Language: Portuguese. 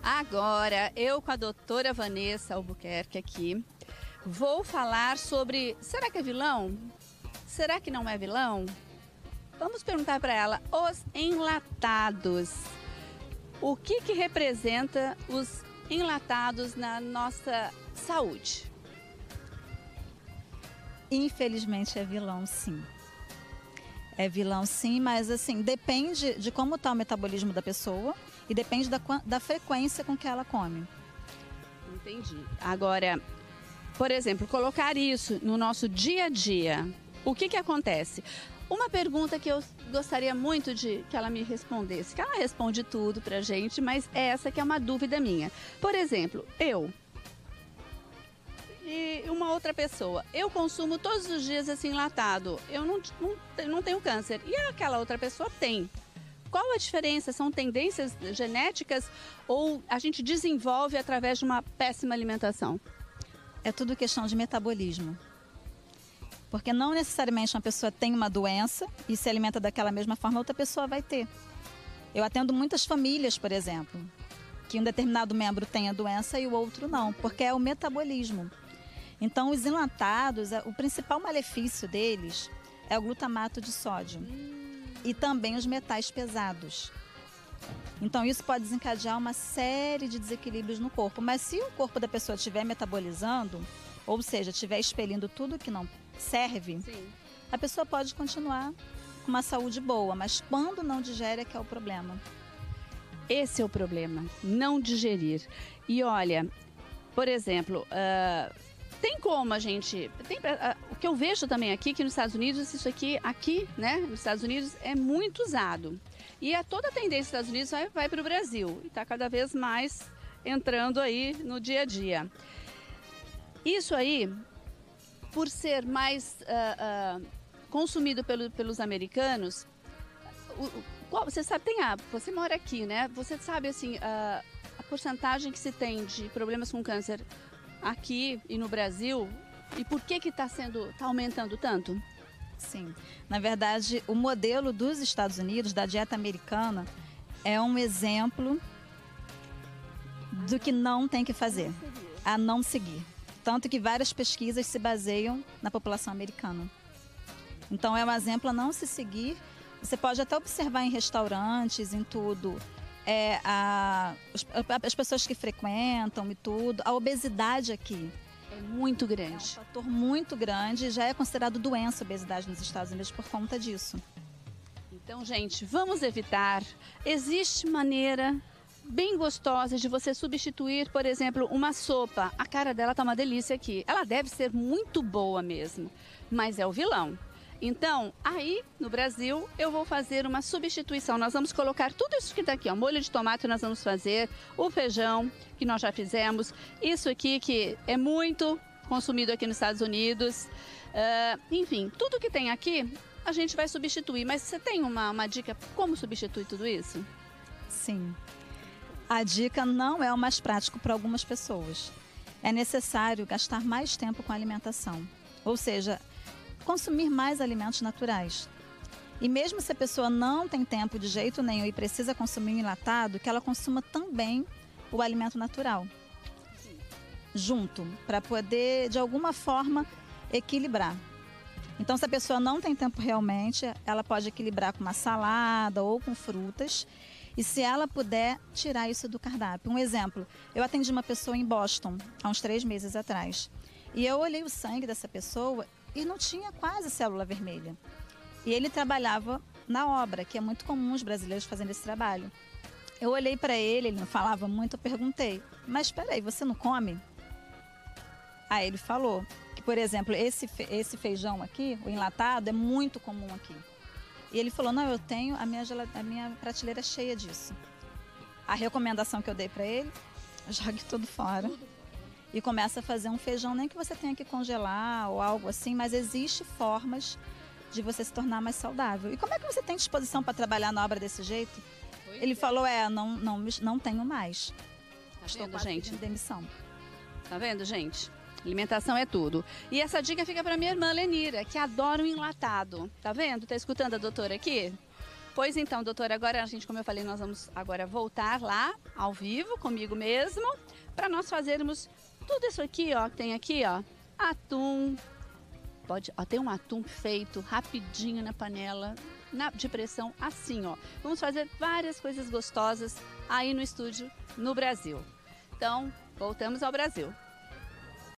Agora, eu com a doutora Vanessa Albuquerque aqui, vou falar sobre, será que é vilão? Será que não é vilão? Vamos perguntar para ela, os enlatados. O que representa os enlatados na nossa saúde? Infelizmente é vilão, sim. É vilão, sim, mas assim, depende de como está o metabolismo da pessoa e depende da frequência com que ela come. Entendi. Agora, por exemplo, colocar isso no nosso dia a dia, o que acontece? Uma pergunta que eu gostaria muito de que ela me respondesse, que ela responde tudo pra gente, mas essa que é uma dúvida minha. Por exemplo, eu e uma outra pessoa, eu consumo todos os dias esse enlatado, eu não tenho câncer, e aquela outra pessoa tem. Qual a diferença? São tendências genéticas ou a gente desenvolve através de uma péssima alimentação? É tudo questão de metabolismo. Porque não necessariamente uma pessoa tem uma doença e se alimenta daquela mesma forma, outra pessoa vai ter. Eu atendo muitas famílias, por exemplo, que um determinado membro tem a doença e o outro não, porque é o metabolismo. Então, os enlatados, o principal malefício deles é o glutamato de sódio e também os metais pesados. Então, isso pode desencadear uma série de desequilíbrios no corpo. Mas se o corpo da pessoa estiver metabolizando, ou seja, estiver expelindo tudo que não serve, sim, a pessoa pode continuar com uma saúde boa, mas quando não digere é que é o problema. Esse é o problema, não digerir. E olha, por exemplo, tem como a gente... o que eu vejo também aqui, que nos Estados Unidos, isso aqui, né, nos Estados Unidos é muito usado. E toda a tendência dos Estados Unidos vai para o Brasil. E está cada vez mais entrando aí no dia a dia. Isso aí, por ser mais consumido pelos americanos, você sabe, você mora aqui, né? Você sabe assim, a porcentagem que se tem de problemas com câncer aqui e no Brasil, e por que está aumentando tanto? Sim, na verdade, o modelo dos Estados Unidos, da dieta americana, é um exemplo do que não tem que fazer, a não seguir. Tanto que várias pesquisas se baseiam na população americana. Então, é um exemplo a não se seguir. Você pode até observar em restaurantes, em tudo, as pessoas que frequentam e tudo. A obesidade aqui é muito grande. É um fator muito grande. Já é considerado doença a obesidade nos Estados Unidos por conta disso. Então, gente, vamos evitar. Existe maneira bem gostosa de você substituir, por exemplo, uma sopa. A cara dela tá uma delícia aqui. Ela deve ser muito boa mesmo, mas é o vilão. Então, aí no Brasil, eu vou fazer uma substituição. Nós vamos colocar tudo isso que está aqui, ó, molho de tomate nós vamos fazer, o feijão que nós já fizemos, isso aqui que é muito consumido aqui nos Estados Unidos. Enfim, tudo que tem aqui a gente vai substituir. Mas você tem uma dica como substituir tudo isso? Sim. A dica não é o mais prático para algumas pessoas. É necessário gastar mais tempo com a alimentação. Ou seja, consumir mais alimentos naturais. E mesmo se a pessoa não tem tempo de jeito nenhum e precisa consumir um enlatado, que ela consuma também o alimento natural. Junto, para poder, de alguma forma, equilibrar. Então, se a pessoa não tem tempo realmente, ela pode equilibrar com uma salada ou com frutas. E se ela puder, tirar isso do cardápio. Um exemplo, eu atendi uma pessoa em Boston, há uns 3 meses atrás. E eu olhei o sangue dessa pessoa e não tinha quase célula vermelha. E ele trabalhava na obra, que é muito comum os brasileiros fazendo esse trabalho. Eu olhei para ele, ele não falava muito, eu perguntei, mas espera aí, você não come? Aí ele falou que, por exemplo, esse feijão aqui, o enlatado, é muito comum aqui. E ele falou, não, eu tenho, a minha prateleira é cheia disso. A recomendação que eu dei para ele, jogue tudo fora. E começa a fazer um feijão, nem que você tenha que congelar ou algo assim, mas existem formas de você se tornar mais saudável. E como é que você tem disposição para trabalhar na obra desse jeito? Ele falou, não tenho mais. Tá Estou vendo, quase gente? pedindo demissão. Tá vendo, gente? Alimentação é tudo. E essa dica fica para minha irmã Lenira, que adora o enlatado. Tá vendo? Tá escutando a doutora aqui? Pois então, doutora, agora a gente, como eu falei, nós vamos agora voltar lá, ao vivo, comigo mesmo, para nós fazermos tudo isso aqui, ó, que tem aqui, ó, atum. Tem um atum feito rapidinho na panela, de pressão, assim, ó. Vamos fazer várias coisas gostosas aí no estúdio, no Brasil. Então, voltamos ao Brasil.